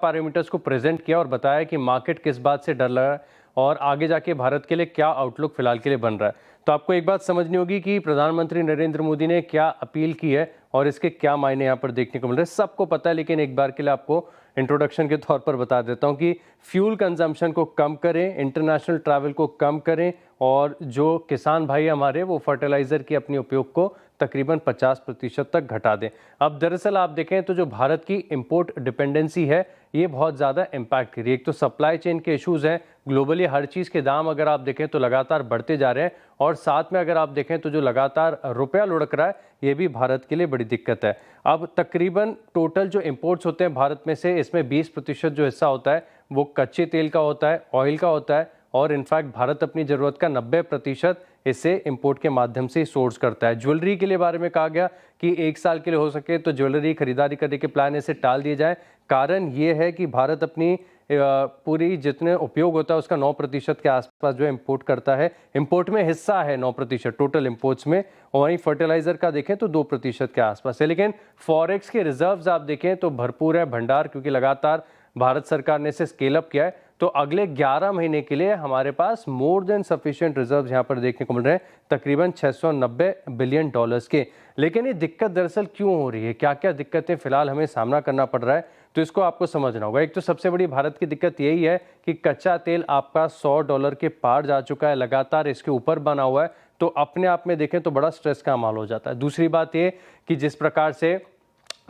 Parameters को present किया और बताया कि मार्केट किस बात से डर रहा है और आगे जाके भारत के लिए क्या आउटलुक फिलहाल के लिए बन रहा है। तो आपको एक बात समझनी होगी कि प्रधानमंत्री नरेंद्र मोदी ने क्या अपील की है और इसके क्या मायने यहाँ पर देखने को मिल रहे हैं, सबको पता है। लेकिन एक बार के लिए आपको इंट्रोडक्शन के तौर पर बता देता हूँ कि फ्यूल कंजम्पशन को कम करें, इंटरनेशनल ट्रैवल को कम करें और जो किसान भाई हमारे वो फर्टिलाइजर की अपनी उपयोग को तकरीबन 50% तक घटा दें। अब दरअसल आप देखें तो जो भारत की इंपोर्ट डिपेंडेंसी है ये बहुत ज़्यादा इम्पैक्ट कर रही है। एक तो सप्लाई चेन के इश्यूज हैं, ग्लोबली हर चीज़ के दाम अगर आप देखें तो लगातार बढ़ते जा रहे हैं और साथ में अगर आप देखें तो जो लगातार रुपया लुढ़क रहा है ये भी भारत के लिए बड़ी दिक्कत है। अब तकरीबन टोटल जो इंपोर्ट्स होते हैं भारत में से इसमें 20% जो हिस्सा होता है वो कच्चे तेल का होता है, ऑयल का होता है और इनफैक्ट भारत अपनी ज़रूरत का 90% इसे इंपोर्ट के माध्यम से सोर्स करता है। ज्वेलरी के लिए बारे में कहा गया कि 1 साल के लिए हो सके तो ज्वेलरी खरीदारी करने के प्लान इसे टाल दिए जाए। कारण ये है कि भारत अपनी पूरी जितने उपयोग होता है उसका 9% के आसपास जो इंपोर्ट करता है, इंपोर्ट में हिस्सा है 9% टोटल इंपोर्ट्स में। और वहीं फर्टिलाइजर का देखें तो 2% के आसपास है। लेकिन फॉरेक्स के रिजर्व्स आप देखें तो भरपूर है भंडार, क्योंकि लगातार भारत सरकार ने इसे स्केल अप किया है। तो अगले 11 महीने के लिए हमारे पास मोर देन सफिशिएंट रिजर्व्स यहाँ पर देखने को मिल रहे हैं, तकरीबन 690 बिलियन डॉलर्स के। लेकिन ये दिक्कत दरअसल क्यों हो रही है, क्या क्या दिक्कतें फिलहाल हमें सामना करना पड़ रहा है, तो इसको आपको समझना होगा। एक तो सबसे बड़ी भारत की दिक्कत यही है कि कच्चा तेल आपका $100 के पार जा चुका है, लगातार इसके ऊपर बना हुआ है, तो अपने आप में देखें तो बड़ा स्ट्रेस का माहौल हो जाता है। दूसरी बात ये कि जिस प्रकार से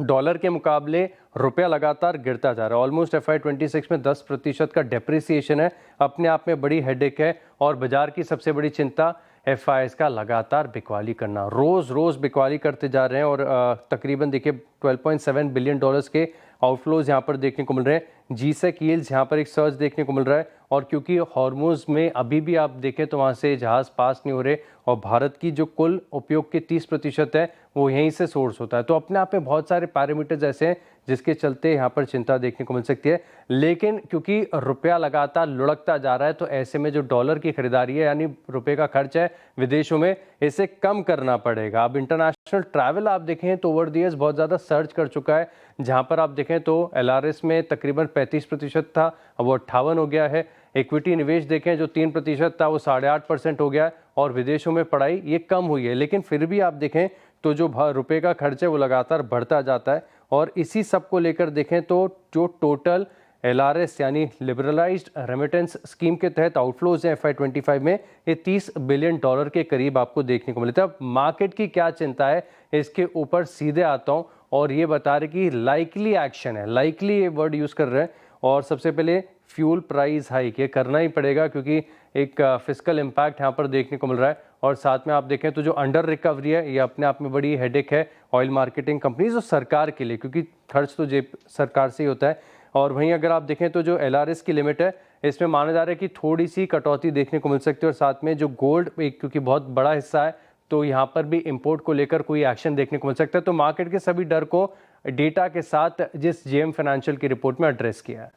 डॉलर के मुकाबले रुपया लगातार गिरता जा रहा है, ऑलमोस्ट FY26 में 10% का डेप्रिसिएशन है, अपने आप में बड़ी हेडेक है। और बाजार की सबसे बड़ी चिंता FIs का लगातार बिकवाली करना, रोज़ रोज़ बिकवाली करते जा रहे हैं और तकरीबन देखिए 12.7 बिलियन डॉलर्स के आउटफ्लोज यहाँ पर देखने को मिल रहे हैं। जीसेक यील्ड्स यहाँ पर एक सर्च देखने को मिल रहा है और क्योंकि हॉर्मुज़ में अभी भी आप देखें तो वहाँ से जहाज़ पास नहीं हो रहे और भारत की जो कुल उपयोग के 30% है वो यहीं से सोर्स होता है। तो अपने आप में बहुत सारे पैरामीटर्स ऐसे हैं जिसके चलते यहाँ पर चिंता देखने को मिल सकती है। लेकिन क्योंकि रुपया लगातार लुढ़कता जा रहा है तो ऐसे में जो डॉलर की खरीदारी है यानी रुपये का खर्च है विदेशों में, इसे कम करना पड़ेगा। अब इंटरनेशनल ट्रैवल आप देखें तो ओवर द ईयर्स बहुत ज़्यादा सर्च कर चुका है, जहाँ पर आप देखें तो LRS में तकरीबन 35% था, अब वो 58 हो गया है। इक्विटी निवेश देखें जो 3% था वो 8.5% हो गया है और विदेशों में पढ़ाई ये कम हुई है। लेकिन फिर भी आप देखें तो जो रुपये का खर्च है वो लगातार बढ़ता जाता है और इसी सब को लेकर देखें तो जो टोटल LRS यानी लिबरलाइज्ड रेमिटेंस स्कीम के तहत आउटफ्लोज हैं FY25 में, ये $30 बिलियन के करीब आपको देखने को मिलता है। अब मार्केट की क्या चिंता है इसके ऊपर सीधे आता हूँ और ये बता रहे कि लाइकली एक्शन है, लाइकली ये वर्ड यूज़ कर रहे हैं। और सबसे पहले फ्यूल प्राइस हाइक ये करना ही पड़ेगा क्योंकि एक फिस्कल इम्पैक्ट यहाँ पर देखने को मिल रहा है और साथ में आप देखें तो जो अंडर रिकवरी है ये अपने आप में बड़ी हेडेक है ऑयल मार्केटिंग कंपनीज और सरकार के लिए, क्योंकि खर्च तो जेब सरकार से ही होता है। और वहीं अगर आप देखें तो जो LRS की लिमिट है इसमें माना जा रहा है कि थोड़ी सी कटौती देखने को मिल सकती है और साथ में जो गोल्ड एक क्योंकि बहुत बड़ा हिस्सा है तो यहाँ पर भी इंपोर्ट को लेकर कोई एक्शन देखने को मिल सकता है। तो मार्केट के सभी डर को डेटा के साथ जिस JM फाइनेंशियल की रिपोर्ट में एड्रेस किया है।